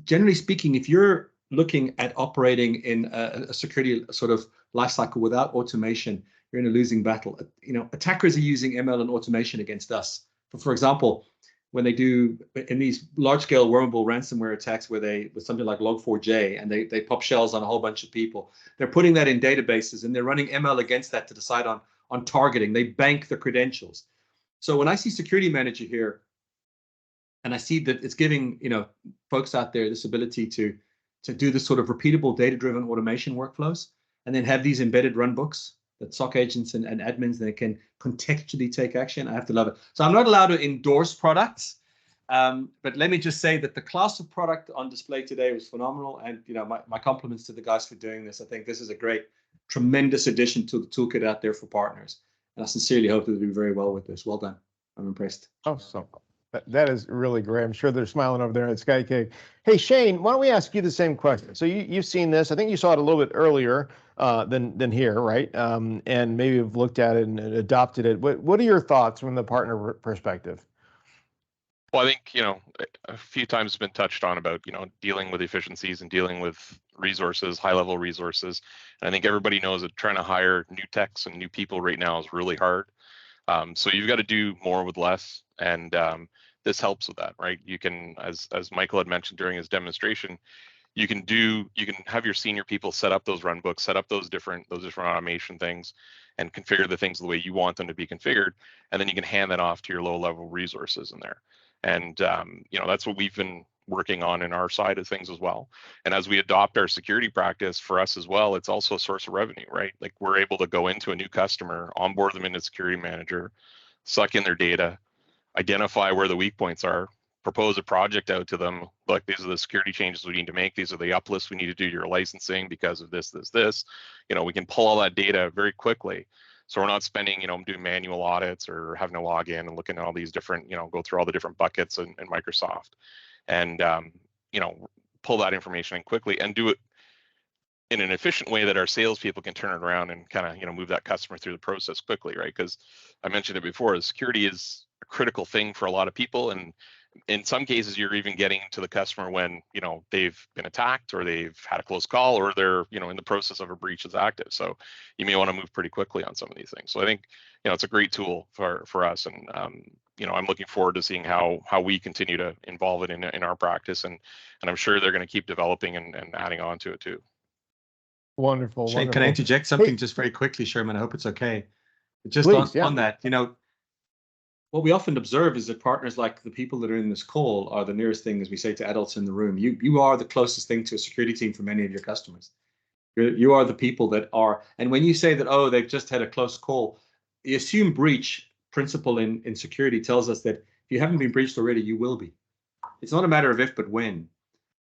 generally speaking, if you're looking at operating in a security sort of lifecycle without automation, you're in a losing battle. You know, attackers are using ML and automation against us. For example, when they do in these large-scale wormable ransomware attacks with something like Log4j, and they pop shells on a whole bunch of people, they're putting that in databases and they're running ML against that to decide on targeting. They bank the credentials. So when I see security manager here, and I see that it's giving, you know, folks out there this ability to do this sort of repeatable data-driven automation workflows, and then have these embedded runbooks that SOC agents and admins that can contextually take action. I have to love it. So I'm not allowed to endorse products, but let me just say that the class of product on display today was phenomenal. And, you know, my compliments to the guys for doing this. I think this is a great, tremendous addition to the toolkit out there for partners. And I sincerely hope that they do very well with this. Well done. I'm impressed. Awesome. That is really great. I'm sure they're smiling over there at SkyKick. Hey, Shane, why don't we ask you the same question? So you've seen this. I think you saw it a little bit earlier than here, right? And maybe have looked at it and adopted it. What are your thoughts from the partner perspective? Well, I think, you know, a few times it's been touched on about, you know, dealing with efficiencies and dealing with resources, high-level resources. And I think everybody knows that trying to hire new techs and new people right now is really hard. So you've got to do more with less, and this helps with that, right? You can, as Michael had mentioned during his demonstration, you can have your senior people set up those run books, set up those different automation things, and configure the things the way you want them to be configured, and then you can hand that off to your low-level resources in there. And you know, that's what we've been working on in our side of things as well. And as we adopt our security practice, for us as well, it's also a source of revenue, right? Like, we're able to go into a new customer, onboard them into security manager, suck in their data, identify where the weak points are, propose a project out to them, like, these are the security changes we need to make, these are the uplifts we need to do to your licensing because of this. You know, we can pull all that data very quickly. So we're not spending, you know, doing manual audits or having to log in and looking at all these different, you know, go through all the different buckets in Microsoft, and you know, pull that information in quickly and do it in an efficient way that our salespeople can turn it around and kind of, you know, move that customer through the process quickly, right? Because I mentioned it before, security is a critical thing for a lot of people, and in some cases you're even getting to the customer when, you know, they've been attacked or they've had a close call or they're, you know, in the process of a breach is active. So you may want to move pretty quickly on some of these things. So I think, you know, it's a great tool for us, and you know, I'm looking forward to seeing how we continue to involve it in our practice, and I'm sure they're going to keep developing and adding on to it too. Wonderful. Shane, wonderful. can I interject something just very quickly, Sherman? I hope it's okay. Just Please, on that, you know, what we often observe is that partners like the people that are in this call are the nearest thing, as we say to adults in the room. You are the closest thing to a security team for many of your customers. You are the people that are, and when you say that, oh, they've just had a close call, the assumed breach principle in security tells us that if you haven't been breached already, you will be. It's not a matter of if, but when.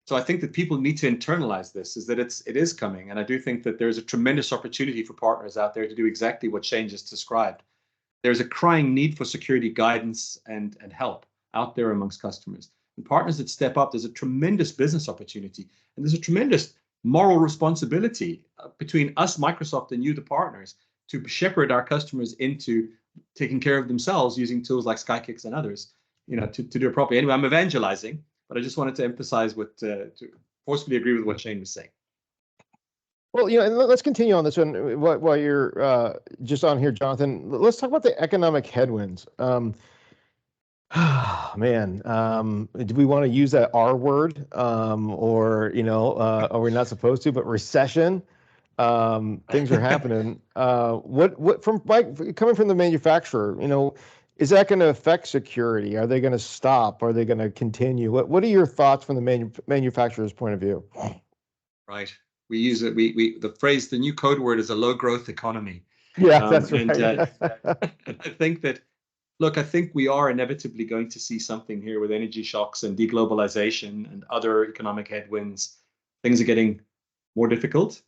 So I think that people need to internalize this, is that it is coming. And I do think that there's a tremendous opportunity for partners out there to do exactly what Shane just described. There's a crying need for security guidance and help out there amongst customers. And partners that step up, there's a tremendous business opportunity. And there's a tremendous moral responsibility between us, Microsoft, and you, the partners, to shepherd our customers into taking care of themselves using tools like SkyKicks and others, to do it properly. Anyway, I'm evangelizing, but I just wanted to emphasize to forcefully agree with what Shane was saying. Well, and let's continue on this one while you're just on here, Jonathan. Let's talk about the economic headwinds. Man, do we want to use that R word, or are we not supposed to? But recession, things are happening. What from coming from the manufacturer, is that going to affect security? Are they going to stop? Are they going to continue? What are your thoughts from the manufacturer's point of view? Right. We use it. The phrase, the new code word is a low growth economy. Yeah, that's right. And I think that. Look, I think we are inevitably going to see something here with energy shocks and deglobalization and other economic headwinds. Things are getting more difficult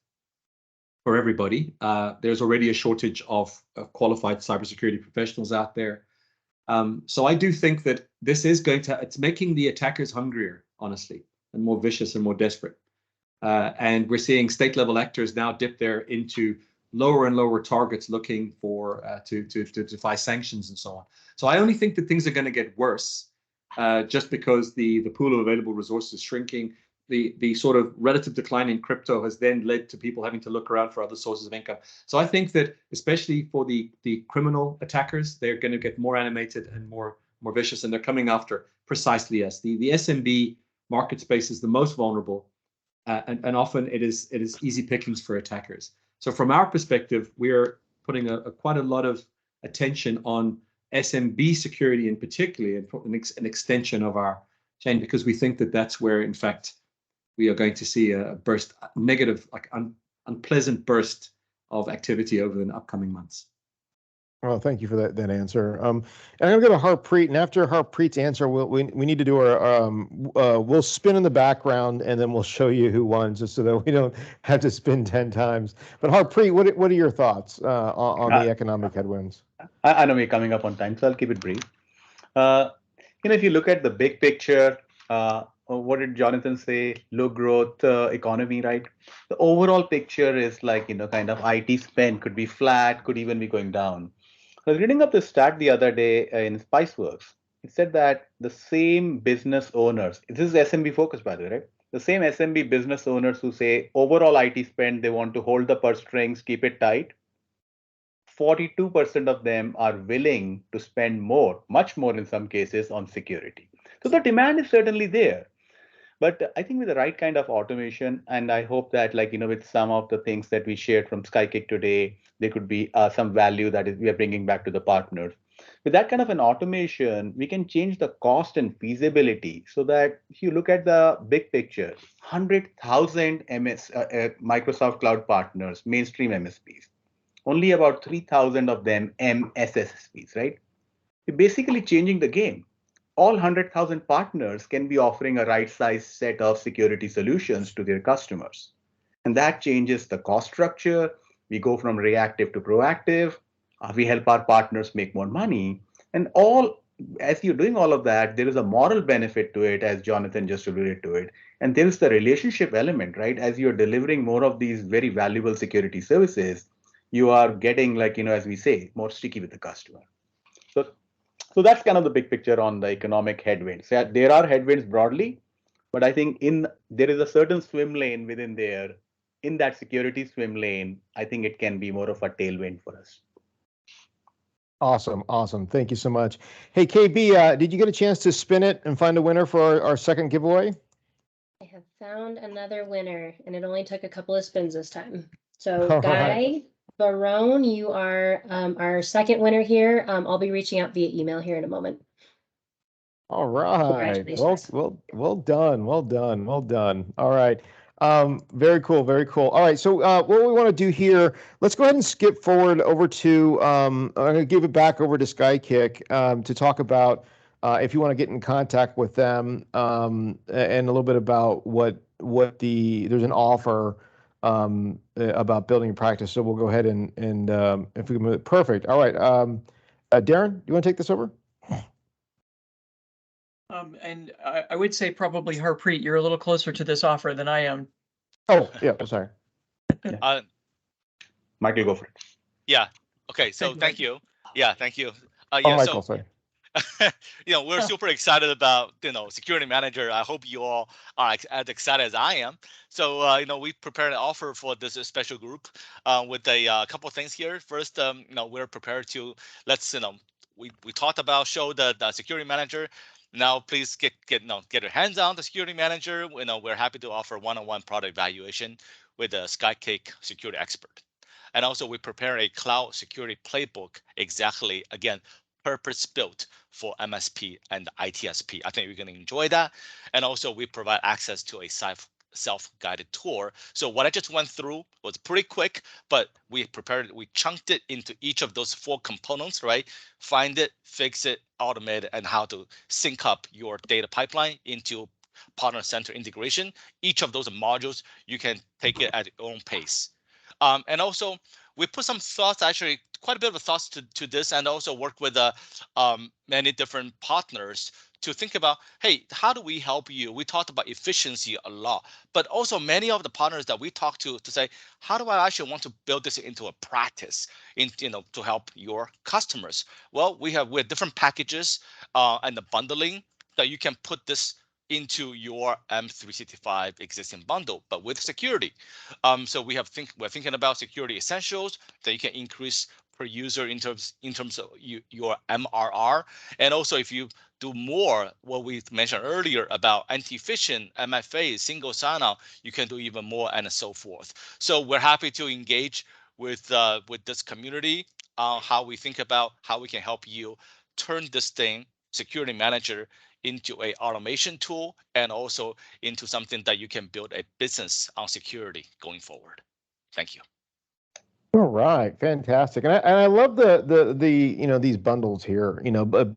for everybody. There's already a shortage of qualified cybersecurity professionals out there. So I do think that this is it's making the attackers hungrier, honestly, and more vicious and more desperate. And we're seeing state level actors now dip there into lower and lower targets looking for to defy sanctions and so on. So I only think that things are going to get worse just because the pool of available resources is shrinking. The sort of relative decline in crypto has then led to people having to look around for other sources of income. So I think that especially for the criminal attackers, they're going to get more animated and more vicious, and they're coming after precisely us. The SMB market space is the most vulnerable, and often it is easy pickings for attackers. So from our perspective, we're putting quite a lot of attention on SMB security in particular, and an extension of our chain, because we think that that's where, in fact, we are going to see a burst, negative, unpleasant burst of activity over the upcoming months. Well, thank you for that answer. And I'm going to go to Harpreet, and after Harpreet's answer, we need to do our we'll spin in the background, and then we'll show you who won, just so that we don't have to spin 10 times. But Harpreet, what are your thoughts on the economic headwinds? I know we're coming up on time, so I'll keep it brief. If you look at the big picture, what did Jonathan say? Low growth economy, right? The overall picture is kind of IT spend could be flat, could even be going down. I was reading up the stat the other day in Spiceworks. It said that the same business owners, this is SMB focused by the way, right? The same SMB business owners who say overall IT spend, they want to hold the purse strings, keep it tight. 42% of them are willing to spend more, much more in some cases, on security. So the demand is certainly there. But I think with the right kind of automation, and I hope that with some of the things that we shared from SkyKick today, there could be some value that we are bringing back to the partners. With that kind of an automation, we can change the cost and feasibility so that if you look at the big picture, 100,000 Microsoft Cloud partners, mainstream MSPs, only about 3,000 of them MSSPs, right? You're basically changing the game. All 100,000 partners can be offering a right-sized set of security solutions to their customers. And that changes the cost structure. We go from reactive to proactive. We help our partners make more money. And as you're doing all of that, there is a moral benefit to it, as Jonathan just alluded to it. And there is the relationship element, right? As you're delivering more of these very valuable security services, you are getting, as we say, more sticky with the customer. So that's kind of the big picture on the economic headwinds. Yeah, there are headwinds broadly, but I think there is a certain swim lane within there. In that security swim lane, I think it can be more of a tailwind for us. Awesome. Thank you so much. Hey, KB, did you get a chance to spin it and find a winner for our second giveaway? I have found another winner, and it only took a couple of spins this time. So, Guy Barone, you are our second winner here. I'll be reaching out via email here in a moment. All right. Well done. All right. Very cool, very cool. All right, so what we want to do here, let's go ahead and skip forward over to, I'm going to give it back over to SkyKick to talk about if you want to get in contact with them and a little bit about there's an offer about building a practice. So we'll go ahead and if we can move it, perfect. All right, Darren, you want to take this over? And I would say probably Harpreet, you're a little closer to this offer than I am. Oh, yeah, sorry. Michael, go for it. Yeah. Okay. So thank you. Yeah. Thank you. Oh, Yeah. Michael, So sorry. we're super excited about security manager. I hope you all are as excited as I am. So we prepared an offer for this special group with a couple of things here. First, we're prepared to we talked about show the security manager. Now please get your hands on the security manager. We're happy to offer one-on-one product evaluation with a SkyKick security expert. And also we prepare a cloud security playbook exactly, again, purpose built for MSP and ITSP. I think you're going to enjoy that. And also we provide access to a self-guided tour. So what I just went through was pretty quick, but we chunked it into each of those 4 components, right? Find it, fix it, automate it, and how to sync up your data pipeline into partner center integration. Each of those modules, you can take it at your own pace. And also we put some thoughts, actually quite a bit of thoughts to this, and also work with many different partners to think about, hey, how do we help you? We talked about efficiency a lot, but also many of the partners that we talk to say, how do I actually want to build this into a practice to help your customers? Well, we have different packages and the bundling that you can put this into your M365 existing bundle, but with security. So we're thinking about security essentials that you can increase per user in terms of your MRR, and also if you do more, what we mentioned earlier about anti-phishing, MFA, single sign-on, you can do even more, and so forth. So we're happy to engage with this community on how we think about how we can help you turn this thing, security manager, into a automation tool and also into something that you can build a business on security going forward. Thank you. All right, fantastic, and I love the these bundles here.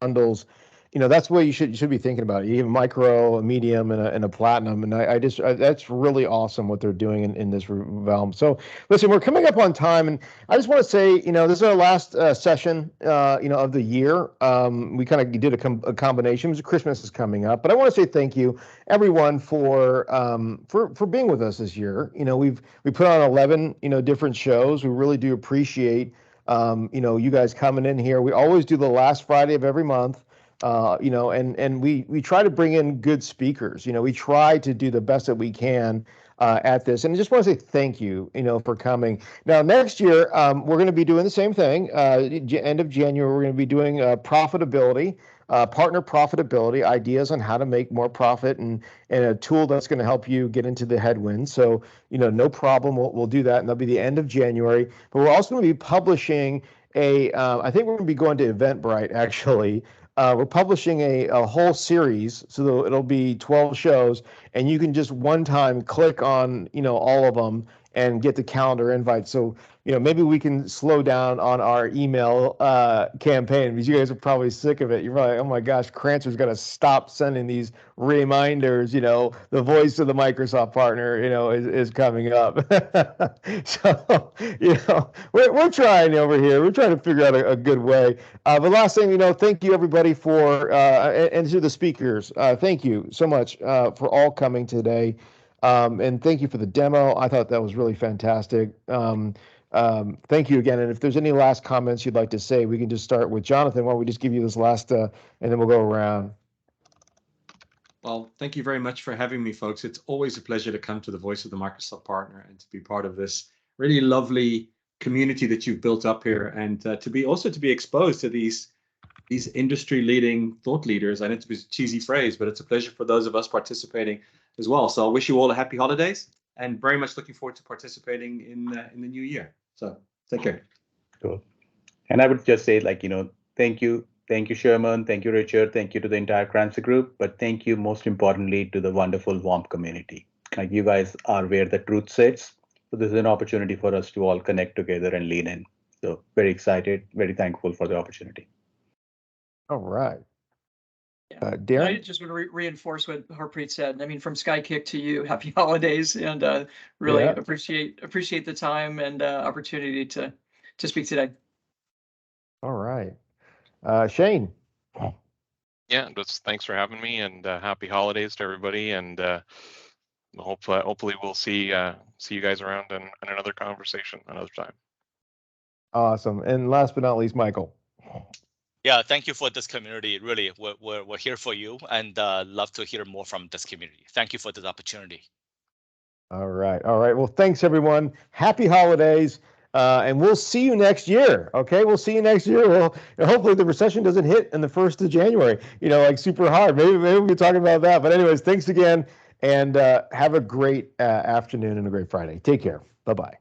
Bundles, that's what you should be thinking about. You have a micro, a medium, and a platinum, and I just that's really awesome what they're doing in this realm. So listen, we're coming up on time, and I just want to say, this is our last session, of the year. We kind of did a combination because Christmas is coming up, but I want to say thank you, everyone, for being with us this year. We put on 11 different shows. We really do appreciate you guys coming in here. We always do the last Friday of every month. And we try to bring in good speakers. We try to do the best that we can at this. And I just want to say thank you, for coming. Now, next year, we're going to be doing the same thing. End of January, we're going to be doing profitability, partner profitability, ideas on how to make more profit, and a tool that's going to help you get into the headwind. So, no problem. We'll do that. And that'll be the end of January. But we're also going to be publishing I think we're going to be going to Eventbrite, actually. We're publishing a whole series, so it'll be 12 shows, and you can just one time click on all of them and get the calendar invite. So maybe we can slow down on our email campaign, because you guys are probably sick of it. You're probably, oh my gosh, Crancer's got to stop sending these reminders. The voice of the Microsoft partner is coming up. So we're trying over here. We're trying to figure out a good way. But last thing, thank you everybody for and to the speakers. Thank you so much for all coming today. And thank you for the demo. I thought that was really fantastic. Thank you again. And if there's any last comments you'd like to say, we can just start with Jonathan. Why don't we just give you this last, and then we'll go around. Well, thank you very much for having me, folks. It's always a pleasure to come to the Voice of the Microsoft Partner and to be part of this really lovely community that you've built up here, and to be exposed to these industry-leading thought leaders. I know it's a cheesy phrase, but it's a pleasure for those of us participating as well. So I wish you all a happy holidays, and very much looking forward to participating in the new year. So take care. Cool. And I would just say, thank you, Sherman, thank you, Richard, thank you to the entire Crancer group, but thank you most importantly to the wonderful VOMP community. Like you guys are where the truth sits. So this is an opportunity for us to all connect together and lean in. So very excited, very thankful for the opportunity. All right. Yeah. I Darren? just want to reinforce what Harpreet said. I mean, from SkyKick to you, happy holidays, and really Yeah. appreciate the time and opportunity to speak today. All right. Shane? Yeah, just thanks for having me, and happy holidays to everybody. And hopefully we'll see you guys around in another conversation another time. Awesome. And last but not least, Michael. Yeah, thank you for this community. Really, we're here for you, and love to hear more from this community. Thank you for this opportunity. All right. All right. Well, thanks, everyone. Happy holidays. And we'll see you next year. Okay. We'll see you next year. Well, hopefully the recession doesn't hit in the 1st of January, like super hard. Maybe we'll be talking about that. But anyways, thanks again. And have a great afternoon and a great Friday. Take care. Bye-bye.